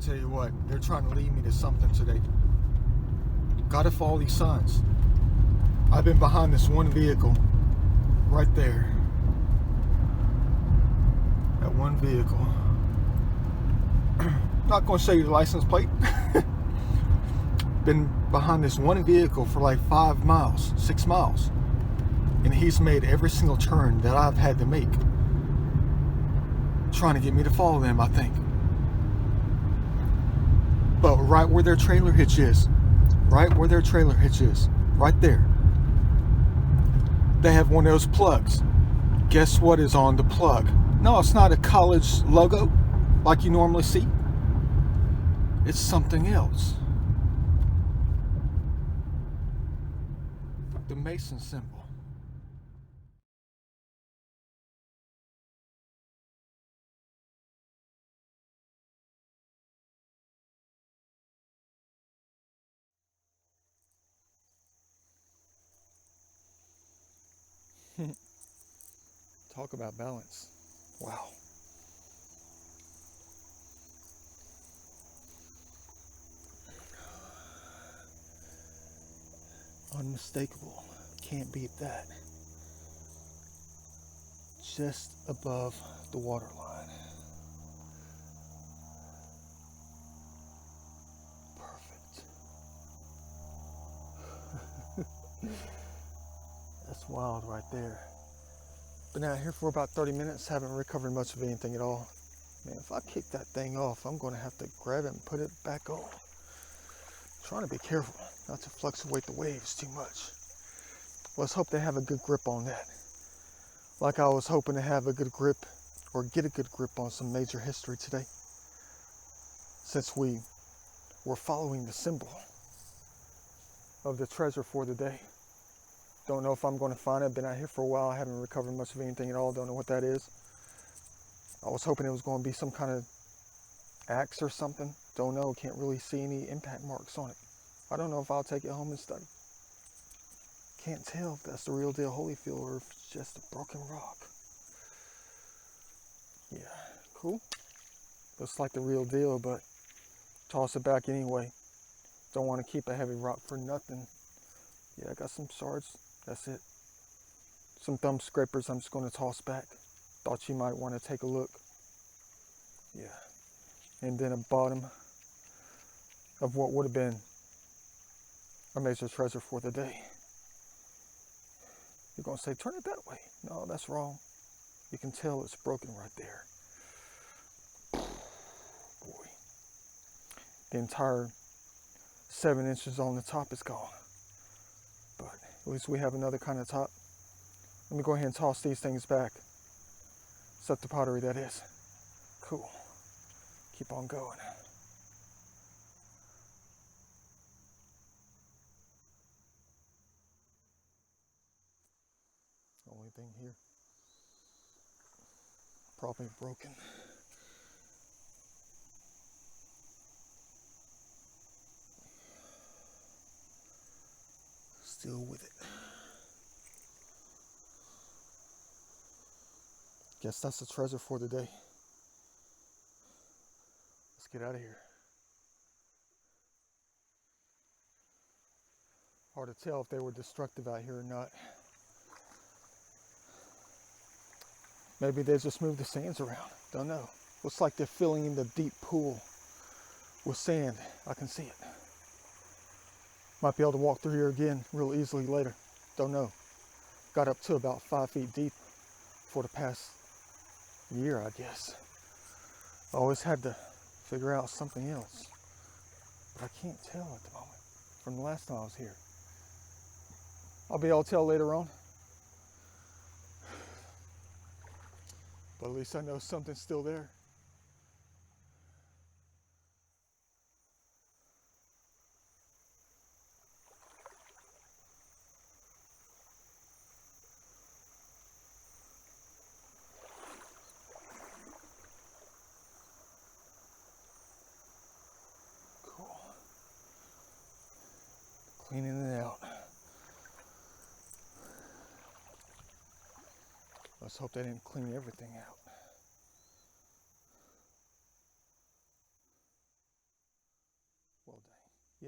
tell you what, they're trying to lead me to something today. Gotta follow these signs. I've been behind this one vehicle right there. That one vehicle. Not gonna show you the license plate. Been behind this one vehicle for like 5 miles, 6 miles. And he's made every single turn that I've had to make. Trying to get me to follow them, I think. But right where their trailer hitch is, right there, they have one of those plugs. Guess what is on the plug? No, it's not a college logo like you normally see. It's something else. The Mason symbol. Talk about balance. Wow. Unmistakable. Can't beat that. Just above the water line. Perfect. That's wild right there. Been out here for about 30 minutes, haven't recovered much of anything at all. Man, if I kick that thing off, I'm going to have to grab it and put it back on. Trying to be careful not to fluctuate the waves too much. Let's hope they have a good grip on that. Like I was hoping to have a good grip or get a good grip on some major history today. Since we were following the symbol of the treasure for the day. Don't know if I'm going to find it. Been out here for a while. I haven't recovered much of anything at all. Don't know what that is. I was hoping it was going to be some kind of axe or something. Don't know. Can't really see any impact marks on it. I don't know if I'll take it home and study. Can't tell if that's the real deal Holyfield or if it's just a broken rock. Yeah, cool. Looks like the real deal, but toss it back anyway. Don't want to keep a heavy rock for nothing. Yeah, I got some shards. That's it. Some thumb scrapers I'm just going to toss back. Thought you might want to take a look. Yeah. And then a bottom of what would have been a major treasure for the day. You're going to say, turn it that way. No, that's wrong. You can tell it's broken right there. Boy. The entire 7 inches on the top is gone. But at least we have another kind of top. Let me go ahead and toss these things back. Set the pottery, that is. Cool. Keep on going. Only thing here, probably broken. Still with it. Guess that's the treasure for the day. Let's get out of here. Hard to tell if they were destructive out here or not. Maybe they just moved the sands around. Don't know. Looks like they're filling in the deep pool with sand. I can see it. Might be able to walk through here again real easily later. Don't know. Got up to about 5 feet deep for the past year, I guess. Always had to figure out something else. But I can't tell at the moment from the last time I was here. I'll be able to tell later on. But at least I know something's still there. Cool. Cleaning it out. Let's hope they didn't clean everything out.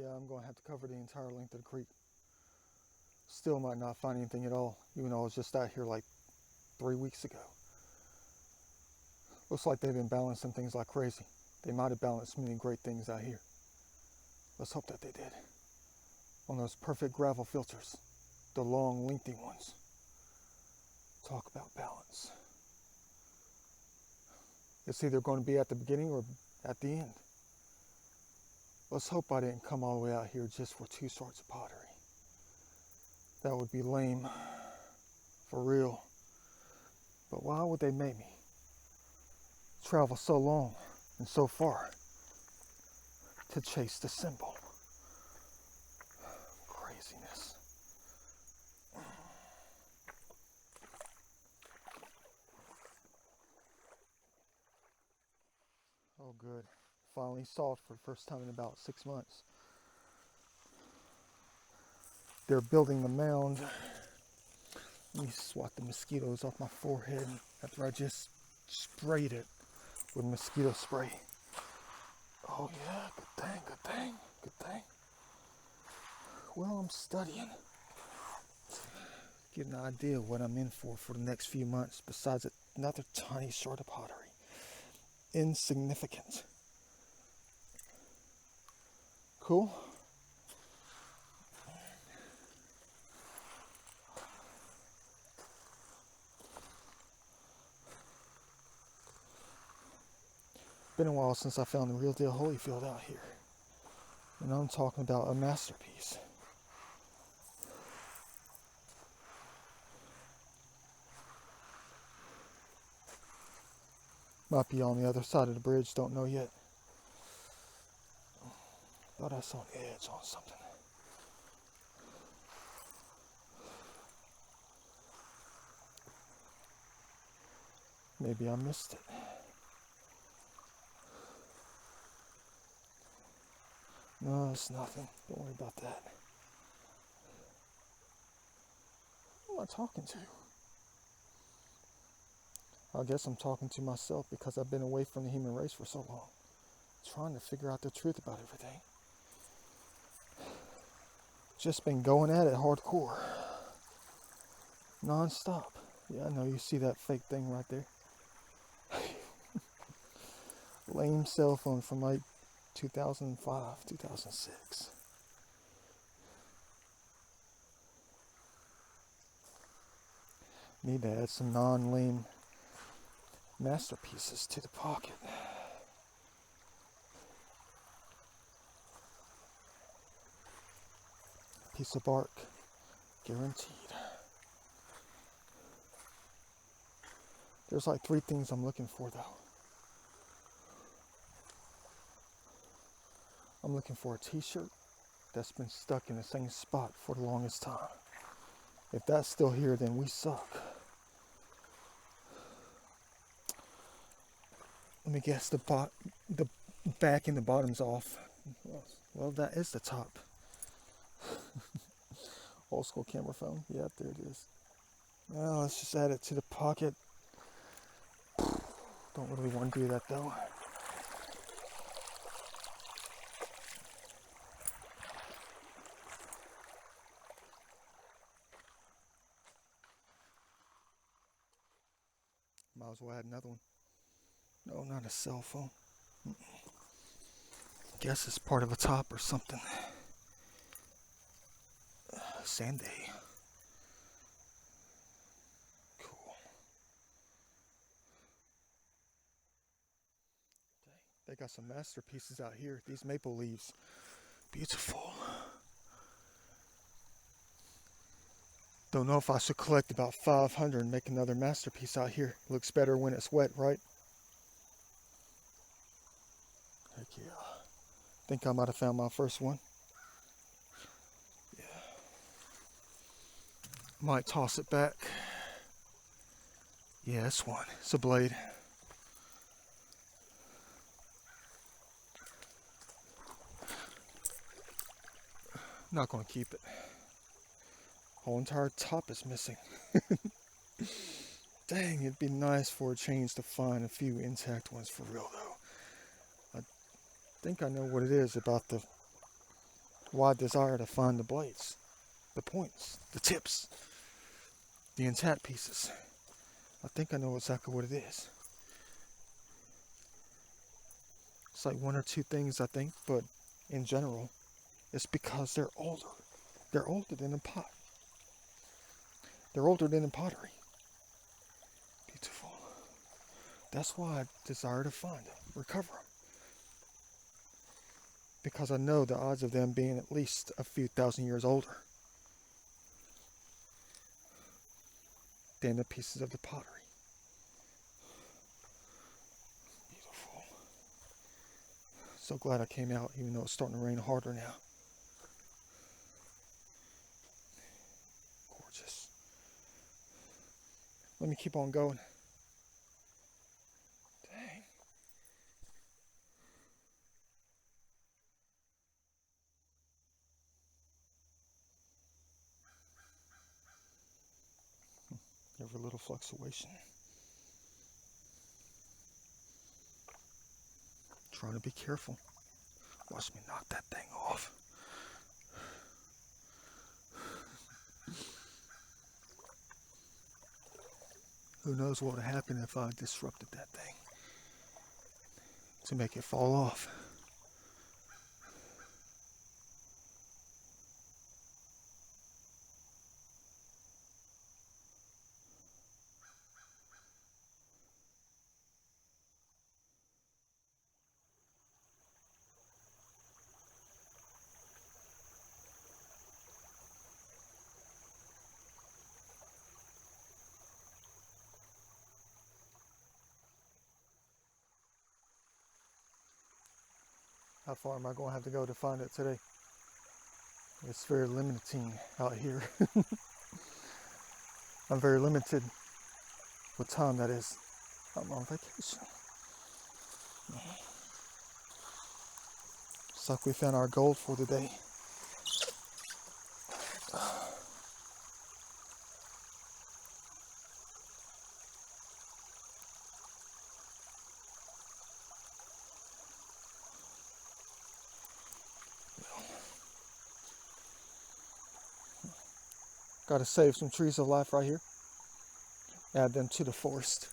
Yeah, I'm going to have to cover the entire length of the creek. Still might not find anything at all, even though I was just out here like 3 weeks ago. Looks like they've been balancing things like crazy. They might have balanced many great things out here. Let's hope that they did. On those perfect gravel filters, the long, lengthy ones. Talk about balance. It's either going to be at the beginning or at the end. Let's hope I didn't come all the way out here just for 2 sorts of pottery. That would be lame, for real. But why would they make me travel so long and so far to chase the symbol? Craziness. Oh good. Finally saw it for the first time in about 6 months. They're building the mound. Let me swat the mosquitoes off my forehead after I just sprayed it with mosquito spray. Oh yeah, good thing, good thing, good thing. Well, I'm studying. Get an idea of what I'm in for the next few months, besides another tiny sort of pottery. Insignificant. Cool? Been a while since I found the real deal Holyfield out here. And I'm talking about a masterpiece. Might be on the other side of the bridge, don't know yet. Thought I saw an edge on something. Maybe I missed it. No, it's nothing. Don't worry about that. Who am I talking to? I guess I'm talking to myself because I've been away from the human race for so long. Trying to figure out the truth about everything. Just been going at it hardcore. Non-stop. Yeah, I know you see that fake thing right there. Lame cell phone from like 2005, 2006. Need to add some non-lame masterpieces to the pocket. Piece of bark, guaranteed. There's like 3 things I'm looking for though. I'm looking for a t-shirt that's been stuck in the same spot for the longest time. If that's still here, then we suck. Let me guess, the back and the bottom's off. Well, that is the top. Old school camera phone. Yep, there it is. Well, let's just add it to the pocket. Don't really want to do that though. Might as well add another one. No, not a cell phone. Guess it's part of a top or something. Sanday. Cool. They got some masterpieces out here. These maple leaves. Beautiful. Don't know if I should collect about 500 and make another masterpiece out here. Looks better when it's wet, right? Heck yeah. Think I might have found my first one. Yeah. Might toss it back. Yeah, it's one. It's a blade. Not gonna keep it. Whole entire top is missing. Dang, it'd be nice for a change to find a few intact ones for real though. I think I know what it is about the why I desire to find the blades, the points, the tips, the intact pieces. I think I know exactly what it is. It's like one or two things, I think, but in general, it's because they're older. They're older than a pot. They're older than a pottery. Beautiful. That's why I desire to find them, recover them. Because I know the odds of them being at least a few thousand years older than the pieces of the pottery. Beautiful. So glad I came out, even though it's starting to rain harder now. Gorgeous. Let me keep on going. Dang. Every little fluctuation. Trying to be careful. Watch me knock that thing off. Who knows what would happen if I disrupted that thing to make it fall off. How far am I going to have to go to find it today? It's very limiting out here. I'm very limited with time, that is. I'm on vacation. Looks like we found our gold for the day. Got to save some trees of life right here. Add them to the forest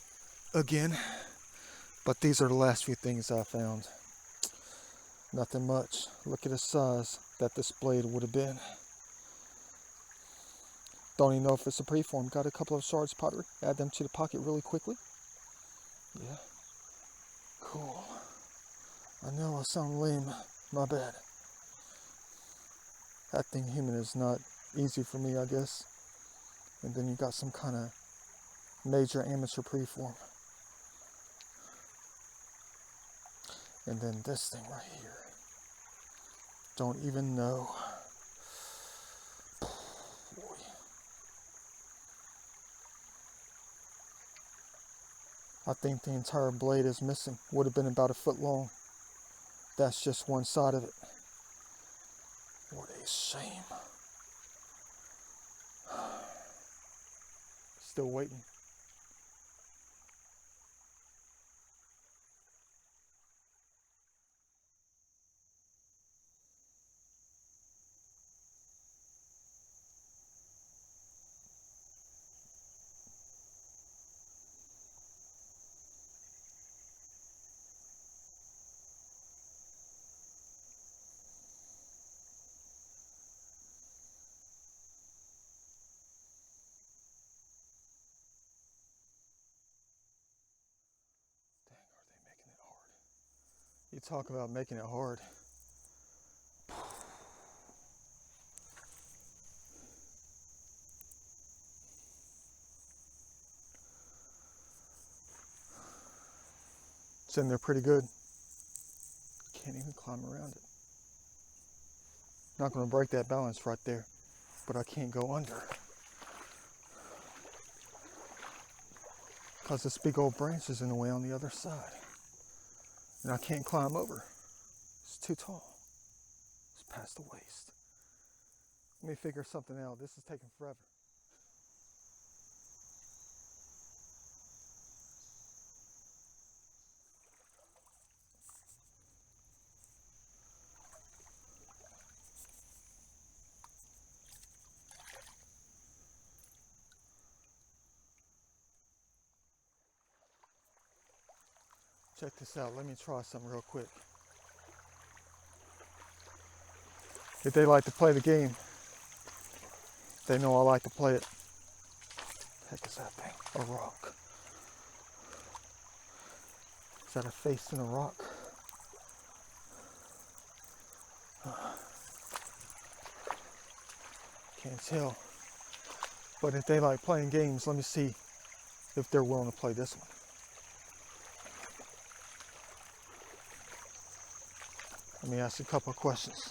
again. But these are the last few things I found. Nothing much. Look at the size that this blade would have been. Don't even know if it's a preform. Got a couple of shards of pottery. Add them to the pocket really quickly. Yeah. Cool. I know I sound lame. My bad. Acting human is not easy for me, I guess. And then you got some kind of major amateur preform. And then this thing right here. Don't even know. Boy. I think the entire blade is missing. Would have been about a foot long. That's just one side of it. What a shame. Still waiting. You talk about making it hard. It's in there pretty good. Can't even climb around it. Not going to break that balance right there, but I can't go under. Because this big old branch is in the way on the other side. And I can't climb over. It's too tall. It's past the waist. Let me figure something out. This is taking forever. Check this out. Let me try something real quick. If they like to play the game, they know I like to play it. Heck is that thing? A rock. Is that a face in a rock? Can't tell. But if they like playing games, let me see if they're willing to play this one. Let me ask you a couple of questions.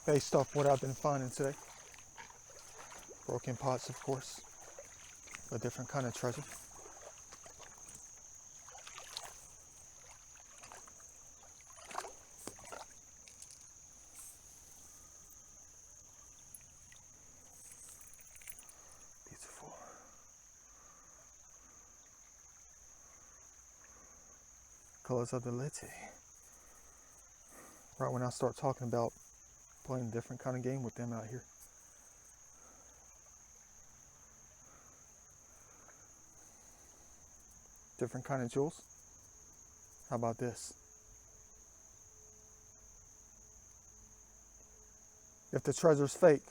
Based off what I've been finding today. Broken pots, of course. A different kind of treasure. Beautiful. Colors of the Leti. Right when I start talking about playing a different kind of game with them out here. Different kind of jewels. How about this? If the treasure's fake,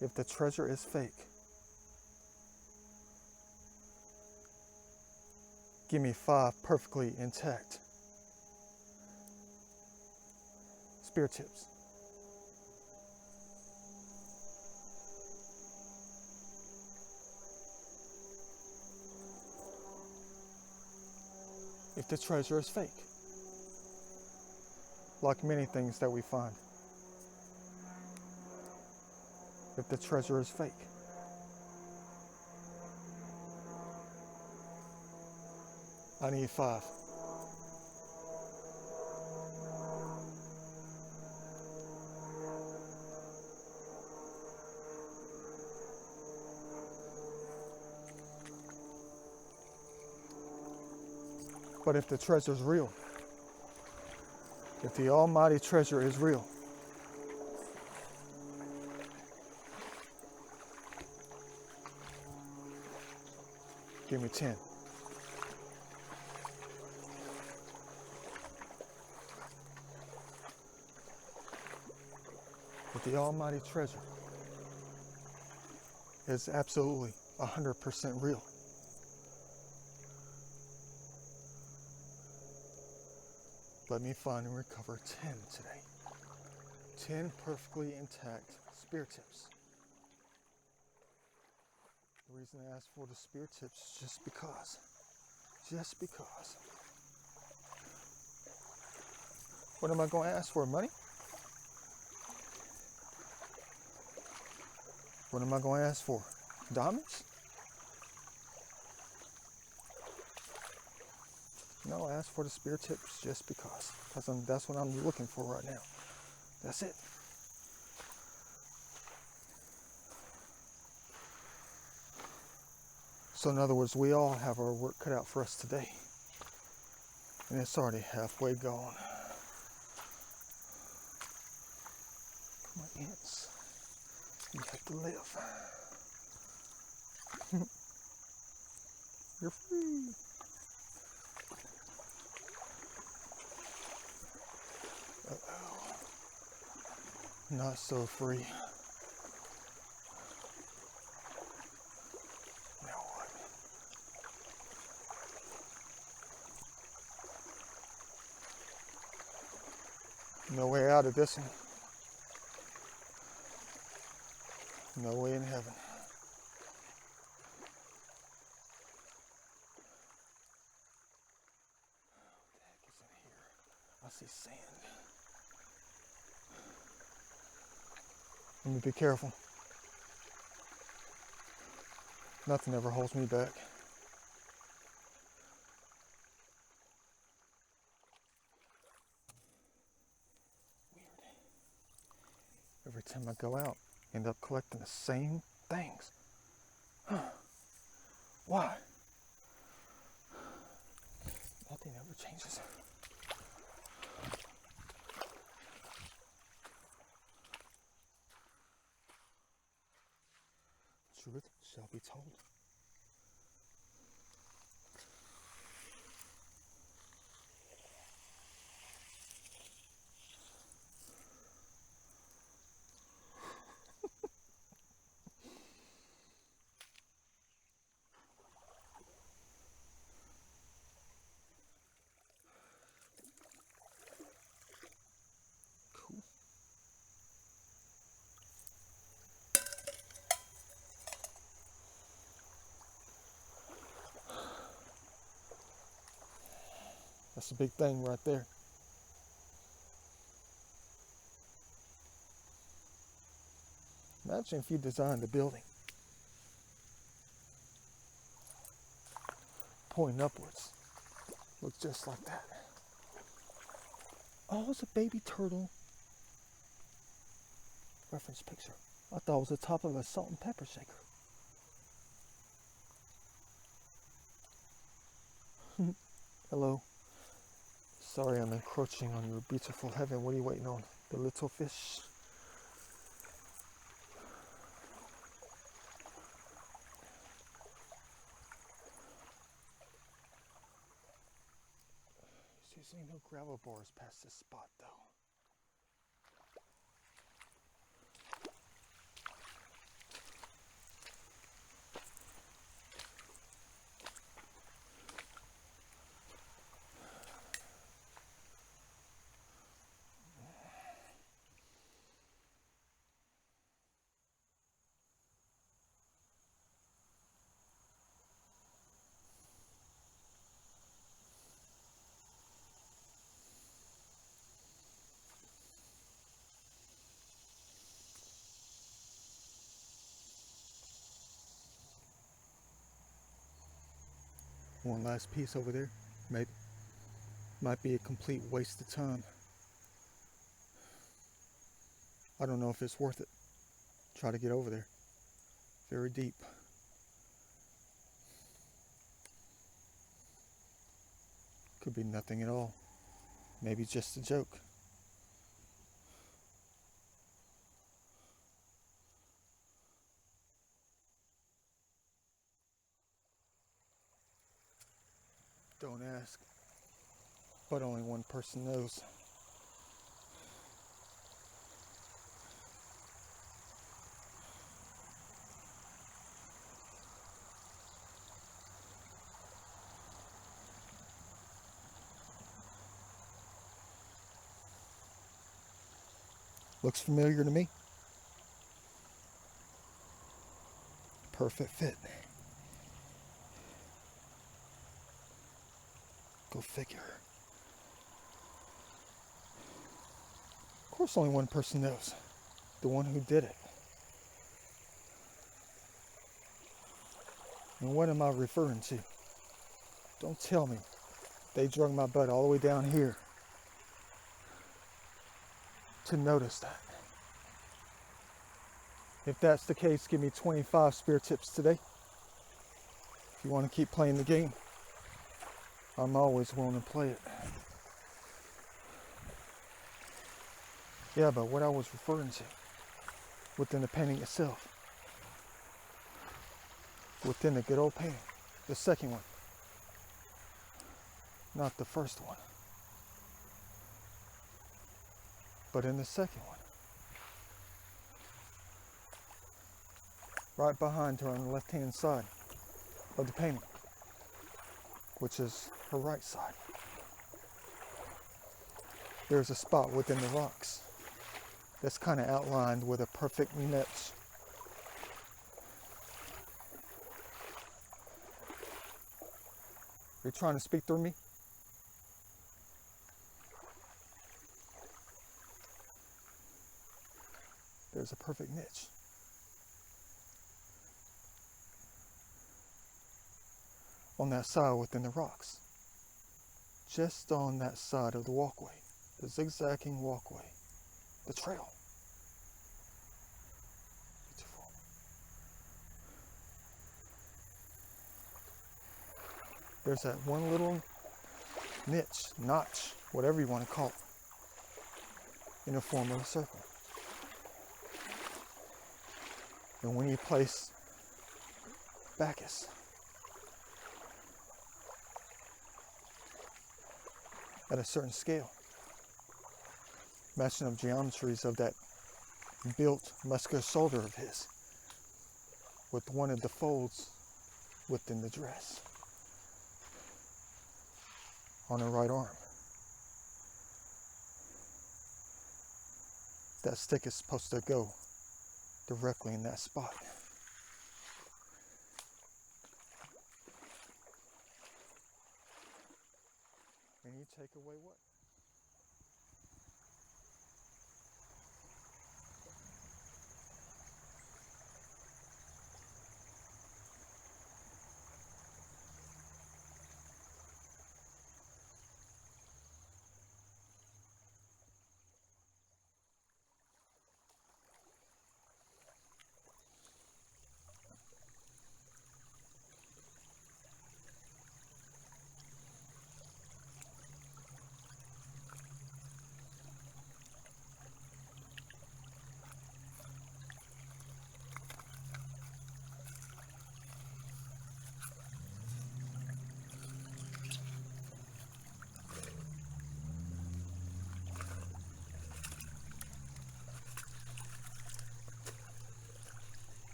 if the treasure is fake, give me 5 perfectly intact spear tips. If the treasure is fake, like many things that we find, if the treasure is fake, I need 5. But if the treasure is real, if the almighty treasure is real, give me 10. If the almighty treasure is absolutely 100% real, let me find and recover 10 today. 10 perfectly intact spear tips. The reason I asked for the spear tips is just because. Just because. What am I going to ask for? Money? What am I going to ask for? Diamonds? No, I asked for the spear tips just because. That's what I'm looking for right now. That's it. So in other words, we all have our work cut out for us today. And it's already halfway gone. My ants. You have to live. You're free. Uh-oh. Not so free. Now what? No way out of this one. No way in heaven. What the heck is in here? I see sand. Let me be careful. Nothing ever holds me back. Weird. Every time I go out, I end up collecting the same things. Huh. Why? Nothing ever changes. truth shall be told. Cool. That's a big thing right there. Imagine if you designed a building pointing upwards. Looks just like that. Oh, it's a baby turtle. Reference picture. I thought it was the top of a salt and pepper shaker. Hello. Sorry I'm encroaching on your beautiful heaven. What are you waiting on? The little fish? There's usually no gravel bars past this spot though. One last piece over there, maybe. Might be a complete waste of time. I don't know if it's worth it. Try to get over there. Very deep. Could be nothing at all. Maybe just a joke. Don't ask. But only one person knows. Looks familiar to me. Perfect fit. Go figure. Of course only one person knows. The one who did it. And what am I referring to? Don't tell me. They drug my butt all the way down here to notice that. If that's the case, give me 25 spear tips today. If you want to keep playing the game, I'm always willing to play it. Yeah, but what I was referring to, within the painting itself, within the good old painting, the second one, not the first one, but in the second one, right behind her on the left-hand side of the painting, which is her right side, there's a spot within the rocks that's kind of outlined with a perfect niche. You're trying to speak through me? There's a perfect niche. On that side within the rocks. Just on that side of the walkway. The zigzagging walkway. The trail. Beautiful. There's that one little niche, notch, whatever you want to call it, in the form of a circle. And when you place Bacchus. At a certain scale. Matching up geometries of that built muscular shoulder of his with one of the folds within the dress on her right arm. That stick is supposed to go directly in that spot. And you take away what?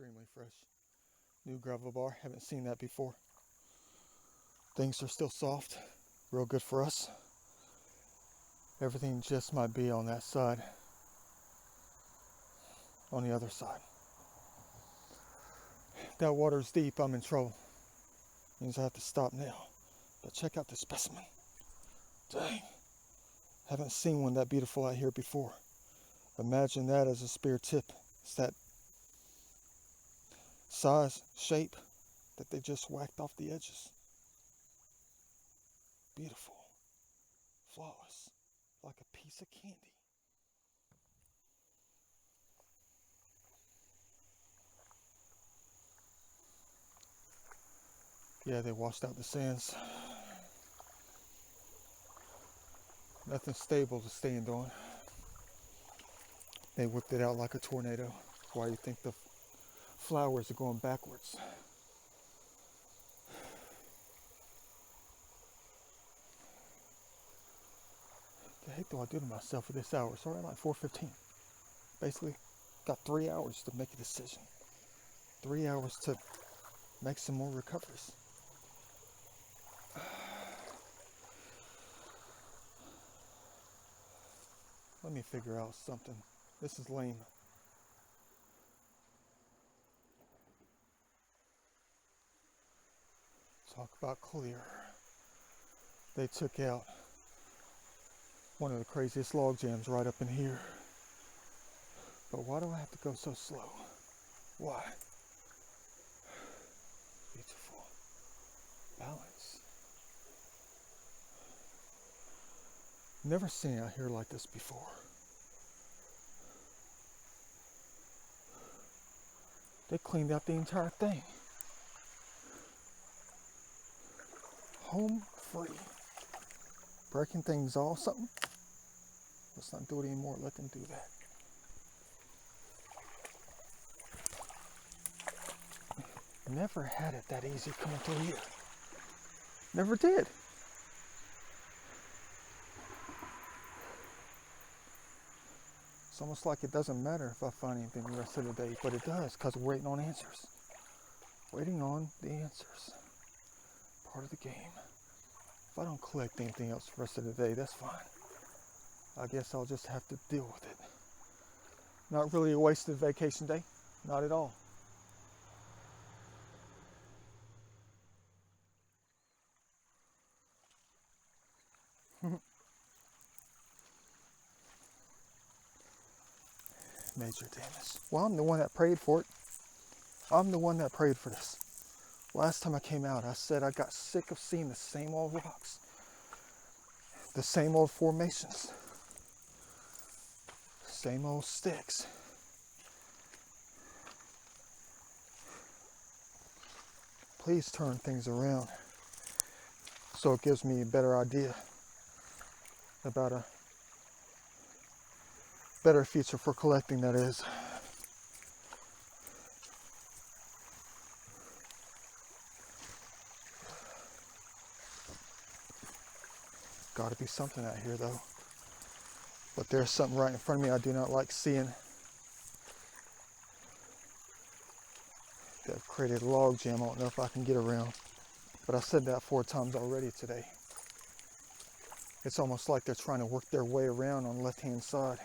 Extremely fresh. New gravel bar, haven't seen that before. Things are still soft, real good for us. Everything just might be on that side, on the other side. That water's deep, I'm in trouble. Means I have to stop now. But check out this specimen. Dang. Haven't seen one that beautiful out here before. Imagine that as a spear tip. It's that size, shape that they just whacked off the edges. Beautiful. Flawless. Like a piece of candy. Yeah, they washed out the sands. Nothing stable to stand on. They whipped it out like a tornado. Why you think the flowers are going backwards? The heck do I do to myself at this hour? Sorry, like 4:15. Basically, got 3 hours to make a decision. 3 hours to make some more recoveries. Let me figure out something. This is lame. Talk about clear. They took out one of the craziest log jams right up in here. But why do I have to go so slow? Why? Beautiful. Balance. Never seen out here like this before. They cleaned out the entire thing. Home free. Breaking things off something? Let's not do it anymore. Let them do that. Never had it that easy coming through here. Never did. It's almost like it doesn't matter if I find anything the rest of the day, but it does, because we're waiting on answers. Waiting on the answers. Part of the game. If I don't collect anything else the rest of the day, that's fine. I guess I'll just have to deal with it. Not really a wasted vacation day. Not at all. Major damage. Well, I'm the one that prayed for it. I'm the one that prayed for this. Last time I came out, I said I got sick of seeing the same old rocks. The same old formations. Same old sticks. Please turn things around. So it gives me a better idea about a better feature for collecting, that is. Gotta be something out here though. But there's something right in front of me I do not like seeing. They've created a log jam. I don't know if I can get around. But I said that 4 times already today. It's almost like they're trying to work their way around on the left-hand side,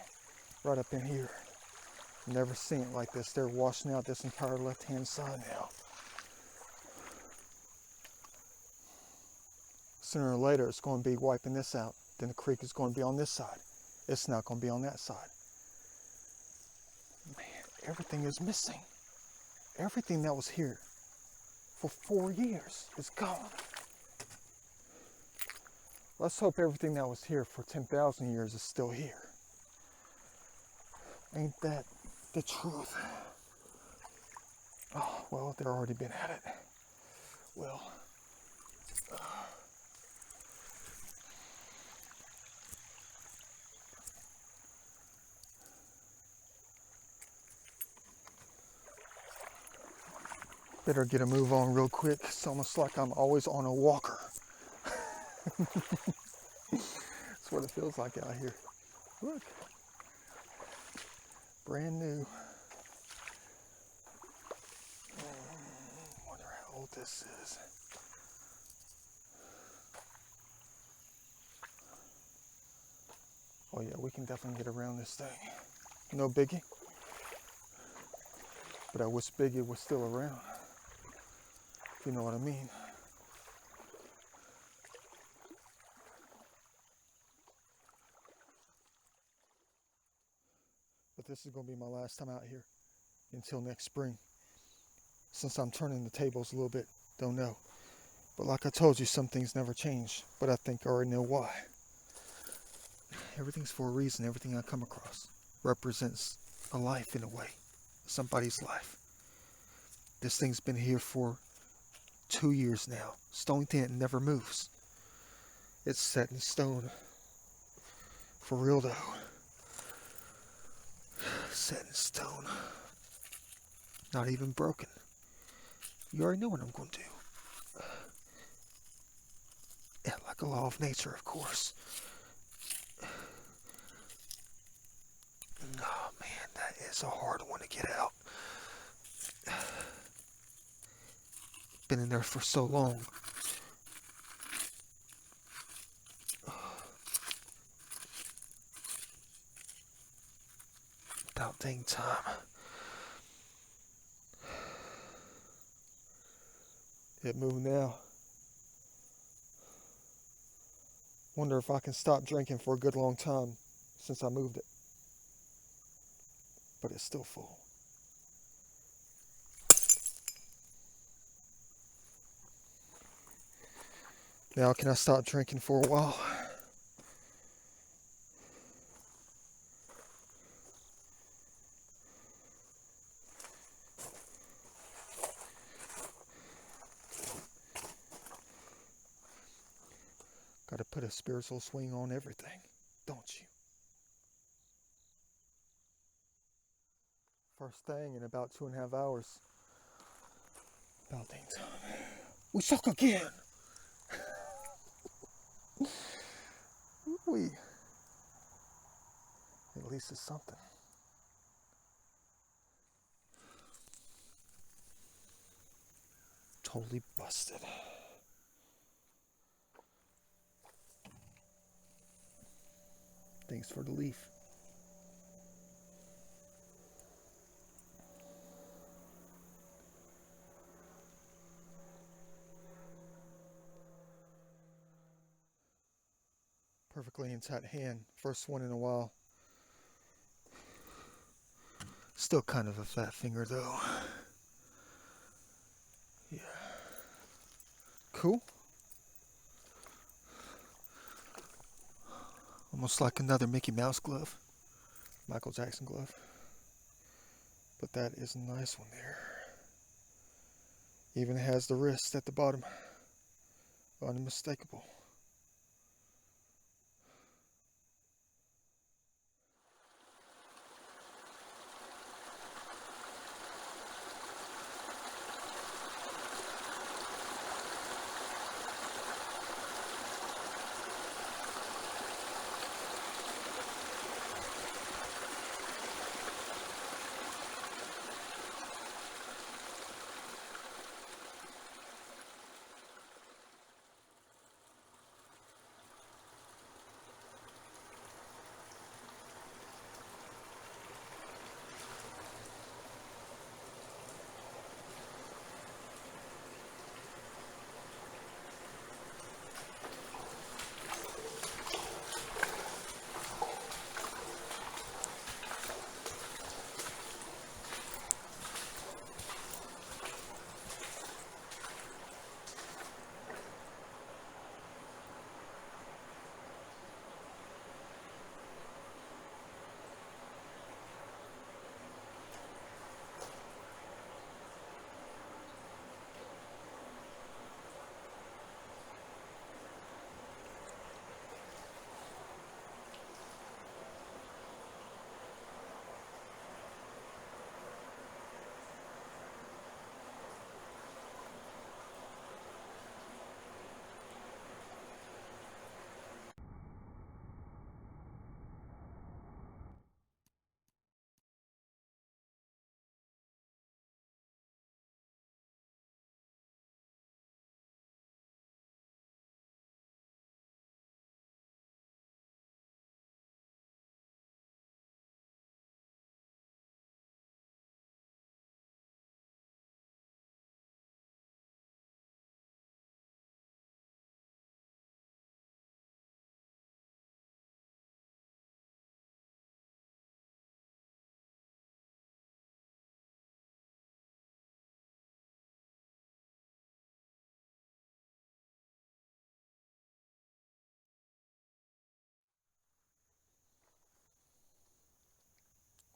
right up in here. Never seen it like this. They're washing out this entire left-hand side now. Sooner or later, it's going to be wiping this out. Then the creek is going to be on this side. It's not going to be on that side. Man, everything is missing. Everything that was here for 4 years is gone. Let's hope everything that was here for 10,000 years is still here. Ain't that the truth? Oh, well, they've already been at it. Well, better get a move on real quick. It's almost like I'm always on a walker. That's what it feels like out here. Look. Brand new. Wonder how old this is. Oh yeah, we can definitely get around this thing. No biggie. But I wish Biggie was still around. If you know what I mean. But this is going to be my last time out here until next spring. Since I'm turning the tables a little bit, don't know. But like I told you, some things never change. But I think I already know why. Everything's for a reason. Everything I come across represents a life in a way. Somebody's life. This thing's been here for 2 years now. Stone tent never moves. It's set in stone. For real though. Set in stone. Not even broken. You already know what I'm going to do. Yeah, like a law of nature, of course. Oh man, that is a hard one to get out. Been in there for so long. About dang time. It moved now. Wonder if I can stop drinking for a good long time since I moved it. But it's still full. Now can I stop drinking for a while? Gotta put a spiritual swing on everything, don't you? First thing in about 2.5 hours. About dang time. We suck again! We. At least it's something. Totally busted. Thanks for the leaf. Perfectly intact hand. First one in a while. Still kind of a fat finger though. Yeah. Cool. Almost like another Mickey Mouse glove. Michael Jackson glove. But that is a nice one there. Even has the wrist at the bottom. Unmistakable.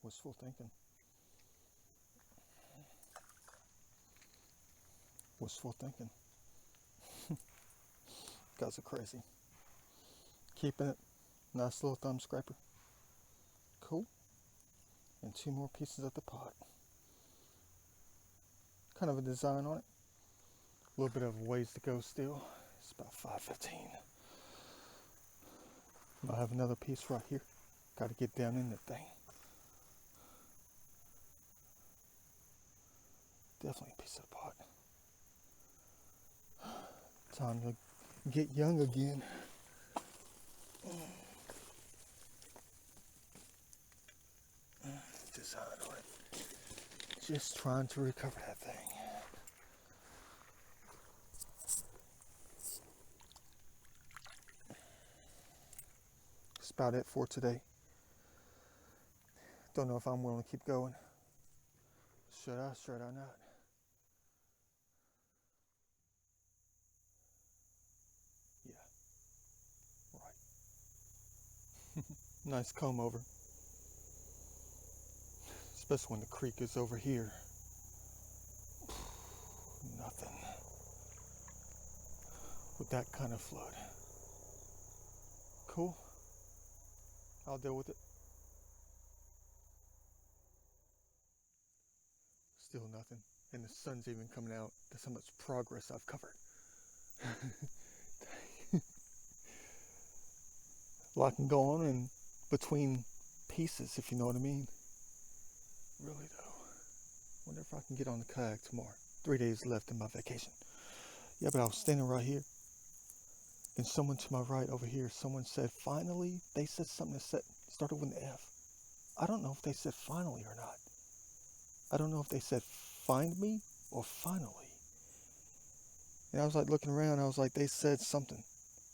Wishful thinking. Wishful thinking. Guys are crazy. Keeping it. Nice little thumb scraper. Cool. And 2 more pieces of the pot. Kind of a design on it. A little bit of ways to go still. It's about 5:15. I have another piece right here. Got to get down in that thing. Definitely a piece of the pot. Time to get young again. Design on it. Just trying to recover that thing. That's about it for today. Don't know if I'm willing to keep going. Should I? Should I not? Yeah, right. Nice comb over. Especially when the creek is over here. Nothing. With that kind of flood. Cool. I'll deal with it. Still nothing. And the sun's even coming out. That's how much progress I've covered. A lot can go on in between pieces, if you know what I mean. Really though. Wonder if I can get on the kayak tomorrow. 3 days left in my vacation. Yeah, but I was standing right here. And someone to my right over here, someone said, finally. They said something that started with an F. I don't know if they said finally or not. I don't know if they said find me or finally. And I was like looking around. I was like, they said something.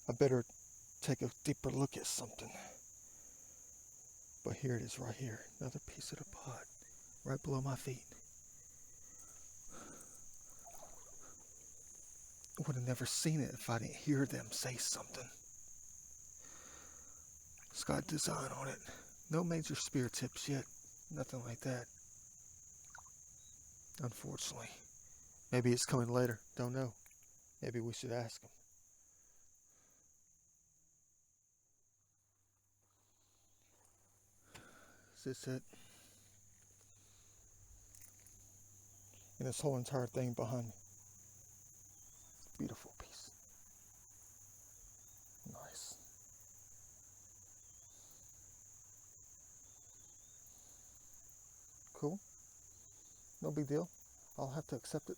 I better take a deeper look at something. But here it is right here. Another piece of the pot. Right below my feet. I would have never seen it if I didn't hear them say something. It's got design on it. No major spear tips yet. Nothing like that. Unfortunately. Maybe it's coming later. Don't know. Maybe we should ask them. this it? And this whole entire thing behind me. Beautiful piece. Nice. Cool. No big deal. I'll have to accept it.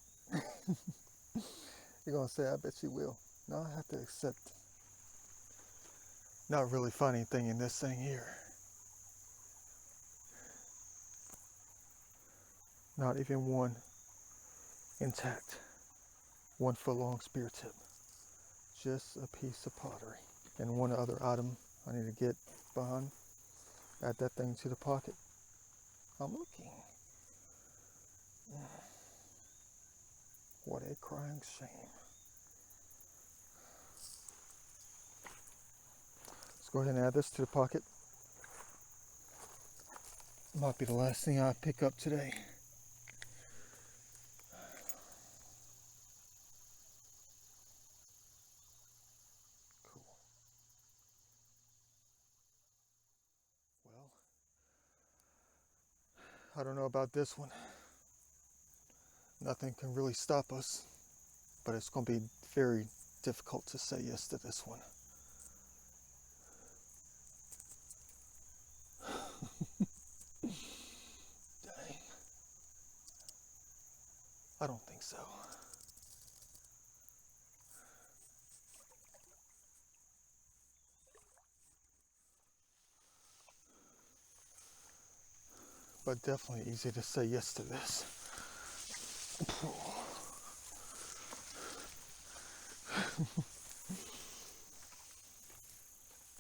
You're going to say, I bet you will. No, I have to accept. Not really find anything in this thing here. Not even one intact 1 foot long spear tip. Just a piece of pottery. And one other item I need to get behind. Add that thing to the pocket. I'm looking. What a crying shame. Let's go ahead and add this to the pocket. Might be the last thing I pick up today. Cool. Well, I don't know about this one. Nothing can really stop us, but it's going to be very difficult to say yes to this one. Dang. I don't think so. But definitely easy to say yes to this.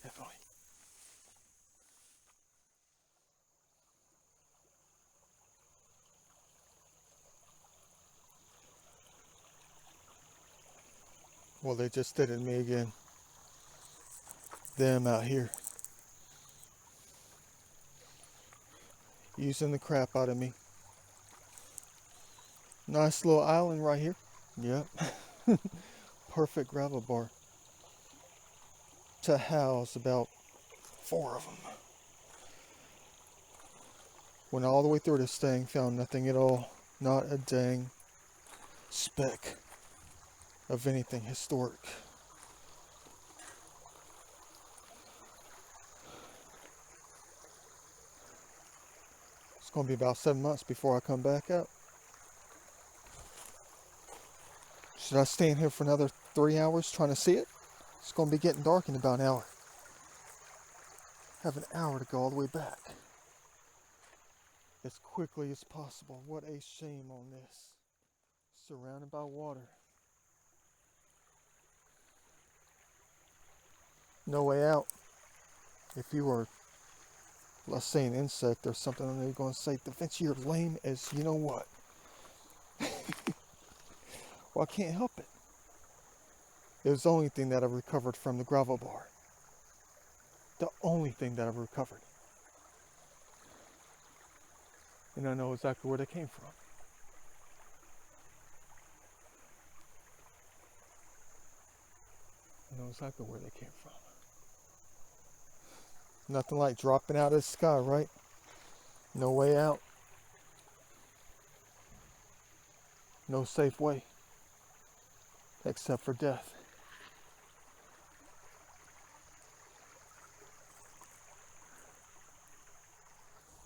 Definitely. Well, they just did it to me again. Them out here. Using the crap out of me. Nice little island right here. Yep. Perfect gravel bar to house about 4 of them. Went all the way through this thing, found nothing at all. Not a dang speck of anything historic. It's going to be about 7 months before I come back out. Should I stay in here for another 3 hours trying to see it? It's going to be getting dark in about an hour. Have an hour to go all the way back. As quickly as possible. What a shame on this. Surrounded by water. No way out. If you were, let's say, an insect or something, and they're going to say, Vinci, you're lame as you know what. Well, I can't help it. It was the only thing that I recovered from the gravel bar. The only thing that I've recovered. And I know exactly where they came from. I know exactly where they came from. Nothing like dropping out of the sky, right? No way out. No safe way. Except for death.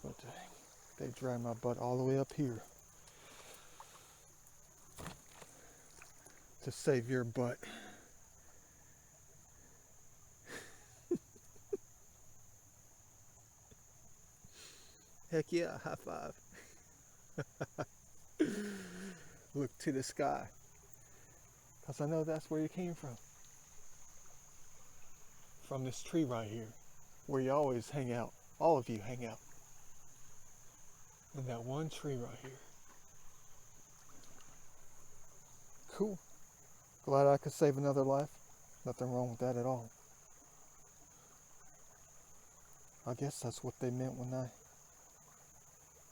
But dang, they dragged my butt all the way up here. To save your butt. Heck yeah, high five. Look to the sky. Because I know that's where you came from. From this tree right here. Where you always hang out. All of you hang out. In that one tree right here. Cool. Glad I could save another life. Nothing wrong with that at all. I guess that's what they meant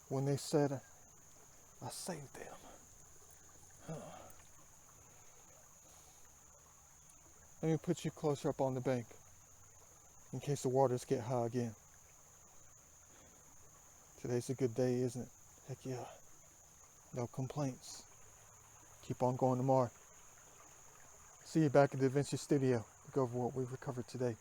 when they said I saved them. Huh. Let me put you closer up on the bank in case the waters get high again. Today's a good day, isn't it? Heck yeah. No complaints. Keep on going tomorrow. See you back at the Vinci studio to go over what we've recovered today.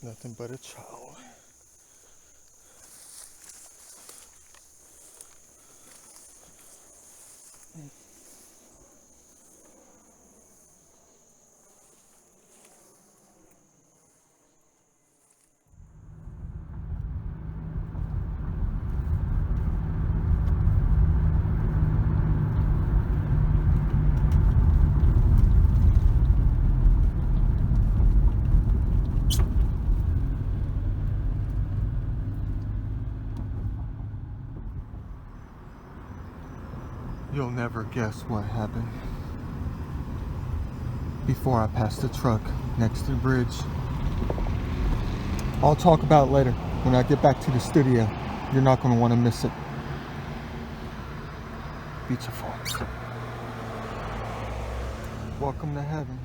Nothing but a child. You'll never guess what happened before I passed the truck next to the bridge. I'll talk about it later when I get back to the studio. You're not going to want to miss it. Beautiful. Welcome to heaven.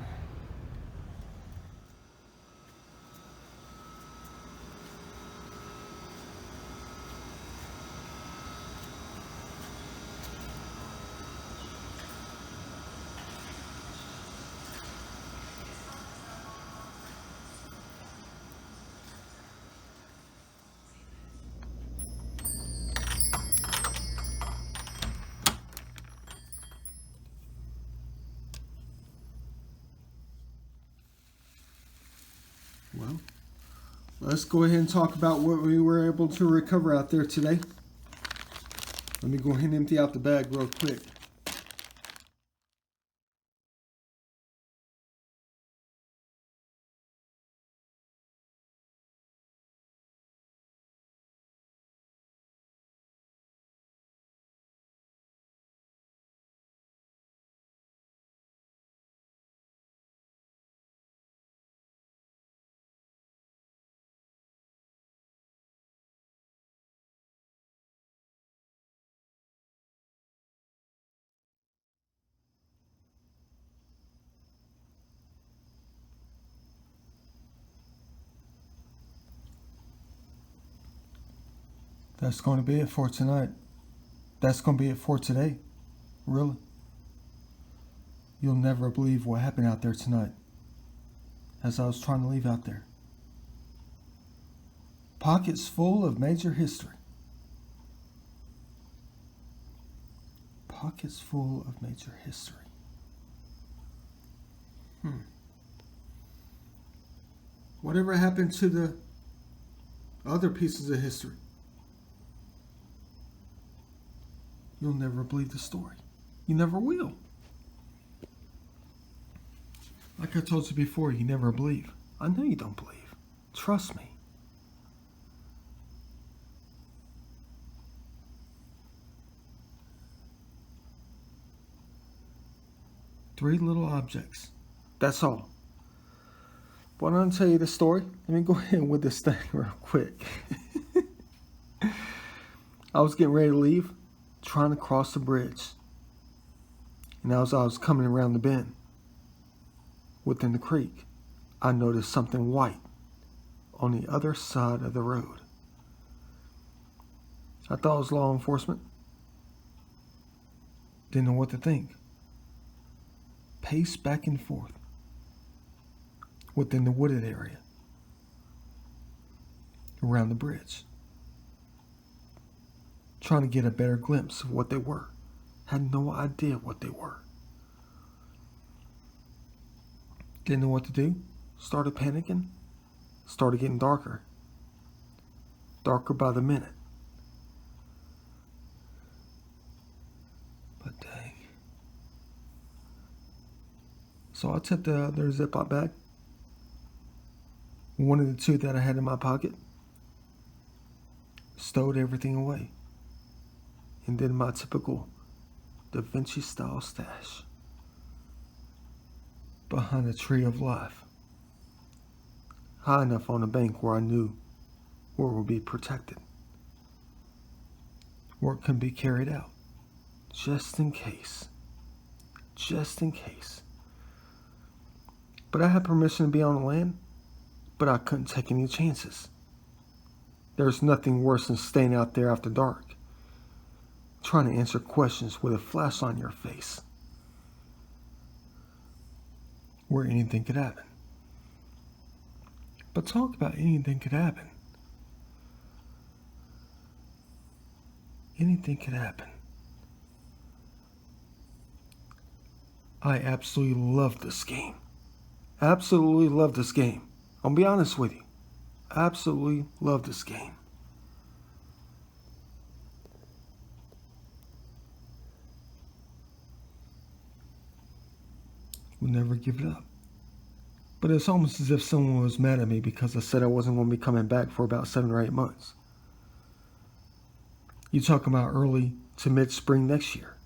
Well, let's go ahead and talk about what we were able to recover out there today. Let me go ahead and empty out the bag real quick. That's going to be it for tonight. That's going to be it for today. Really. You'll never believe what happened out there tonight as I was trying to leave out there. Pockets full of major history. Pockets full of major history. Whatever happened to the other pieces of history? You'll never believe the story. You never will. Like I told you before, you never believe. I know you don't believe. Trust me. Three little objects. That's all. But I'm going to tell you the story. Let me go ahead with this thing real quick. I was getting ready to leave, trying to cross the bridge. And as I was coming around the bend, within the creek, I noticed something white on the other side of the road. I thought it was law enforcement. Didn't know what to think. Paced back and forth within the wooded area around the bridge, trying to get a better glimpse of what they were. Had no idea what they were. Didn't know what to do. Started panicking. Started getting darker. Darker by the minute. But dang. So I took the other Ziploc bag, one of the two that I had in my pocket, stowed everything away, and did my typical Da Vinci style stash. behind a tree of life, high enough on a bank where I knew where it would be protected, where it can be carried out, just in case. Just in case. But I had permission to be on the land, but I couldn't take any chances. There's nothing worse than staying out there after dark, trying to answer questions with a flash on your face, where anything could happen. But talk about anything could happen. Anything could happen. I absolutely love this game. Absolutely love this game. I'll be honest with you. Absolutely love this game. Will never give it up. But it's almost as if someone was mad at me because I said I wasn't going to be coming back for about 7 or 8 months. You talking about early to mid-spring next year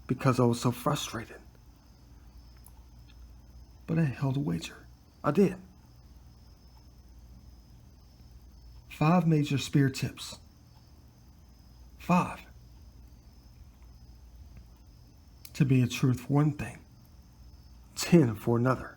because I was so frustrated. But I held a wager. I did. 5 major spear tips. 5. To be a truth for one thing, 10 for another.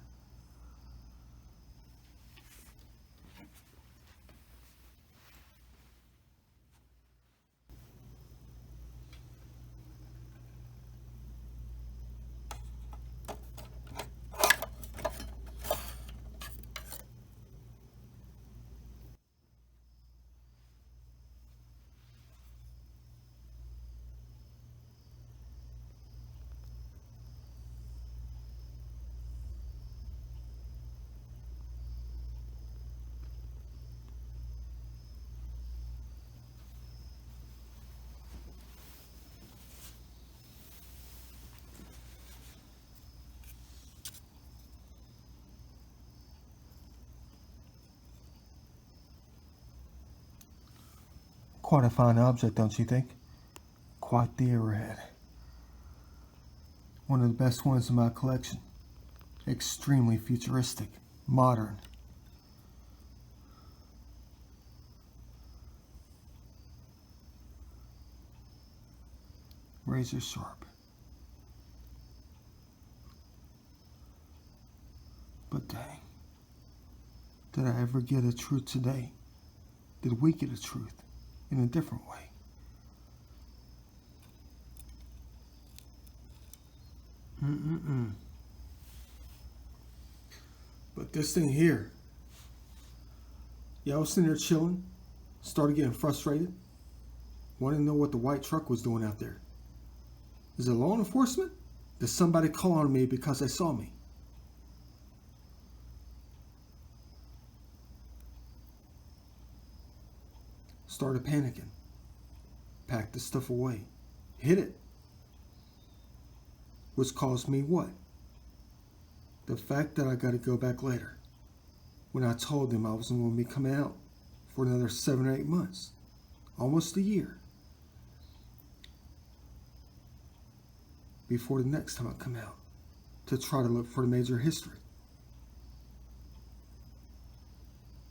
Quite a fine object, don't you think? Quite the arrowhead. One of the best ones in my collection. Extremely futuristic, modern. Razor sharp. But dang, did I ever get a truth today? Did we get a truth in a different way? But this thing here, yeah, I was sitting there chilling, started getting frustrated, wanted to know what the white truck was doing out there. Is it law enforcement? Did somebody call on me because they saw me? Started panicking. Packed the stuff away. Hid it. Which caused me what? The fact that I got to go back later. When I told them I wasn't going to be coming out for another 7 or 8 months. Almost a year. Before the next time I come out. To try to look for the major history.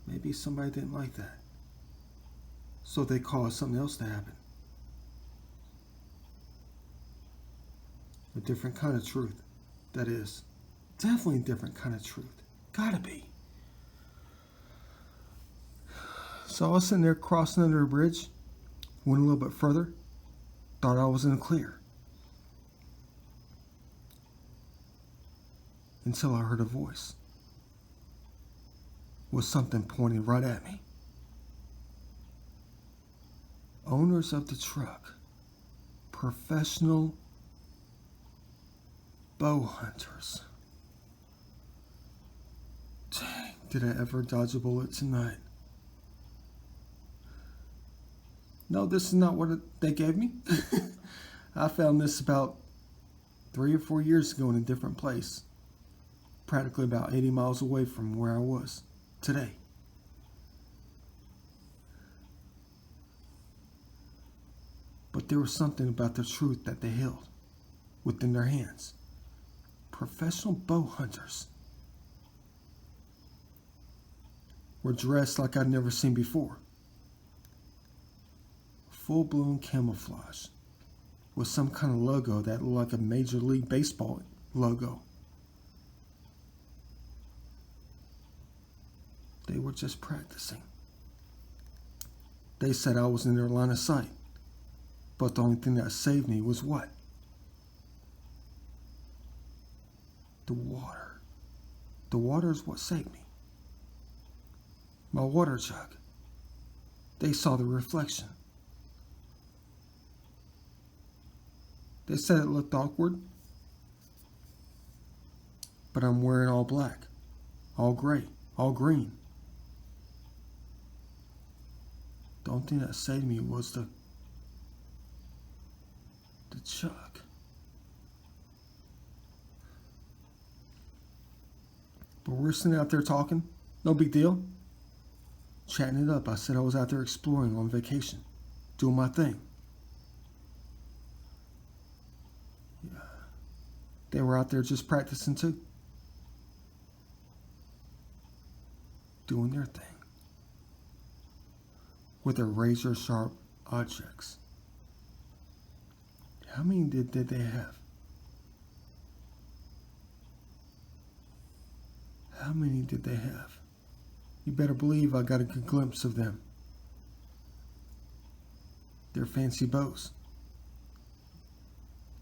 Maybe somebody didn't like that. So they caused something else to happen. A different kind of truth, that is. Definitely a different kind of truth. Gotta be. So I was sitting there crossing under a bridge, went a little bit further, thought I was in the clear. Until I heard a voice. With something pointing right at me. Owners of the truck, professional bow hunters. Dang, did I ever dodge a bullet tonight? No, this is not what they gave me. I found this about 3 or 4 years ago in a different place. Practically about 80 miles away from where I was today. But there was something about the truth that they held within their hands. Professional bow hunters. were dressed like I'd never seen before. Full-blown camouflage with some kind of logo that looked like a Major League Baseball logo. They were just practicing. They said I was in their line of sight, but the only thing that saved me was what? The water. The water is what saved me. My water jug. They saw the reflection. They said it looked awkward, but I'm wearing all black, all gray, all green. The only thing that saved me was the jug. But we're sitting out there talking, no big deal. Chatting it up. I said I was out there exploring on vacation, doing my thing. Yeah. They were out there just practicing too. Doing their thing. With their razor sharp objects. How many did they have? How many did they have? You better believe I got a good glimpse of them. Their fancy bows.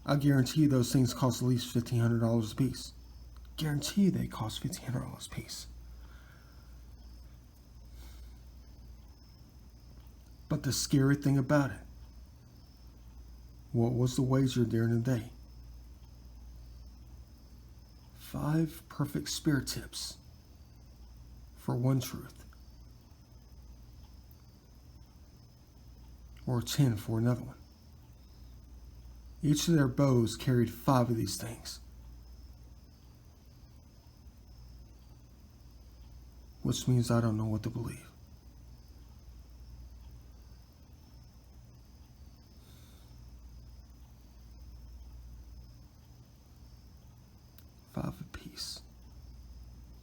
I guarantee you those things cost at least $1,500 a piece. Guarantee you they cost $1,500 a piece. But the scary thing about it, what was the wager during the day? 5 perfect spear tips for one truth, or 10 for another one. Each of their bows carried 5 of these things, which means I don't know what to believe. $5 apiece,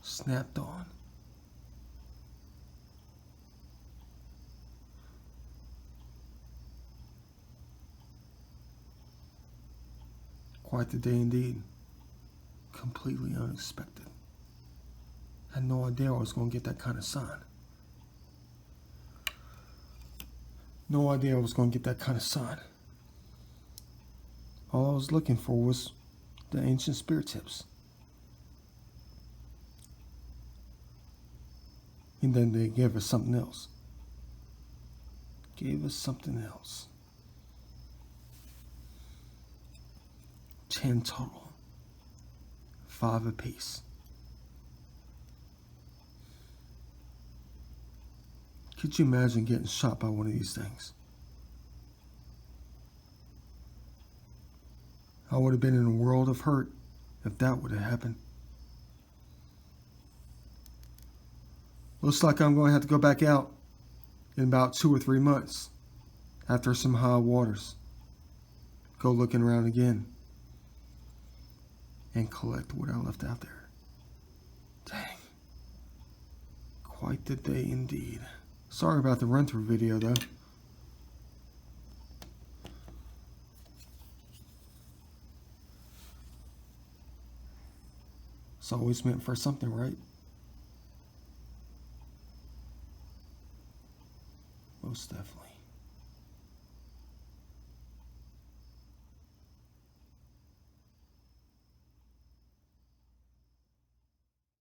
snapped on. Quite the day indeed. Completely unexpected. Had no idea I was going to get that kind of sign. No idea I was going to get that kind of sign. All I was looking for was the ancient spear tips. And then they gave us something else. Gave us something else. 10 total. 5 apiece. Could you imagine getting shot by one of these things? I would have been in a world of hurt if that would have happened. Looks like I'm going to have to go back out in about 2 or 3 months after some high waters. Go looking around again and collect what I left out there. Dang. Quite the day indeed. Sorry about the run-through video though. It's always meant for something, right? Most definitely.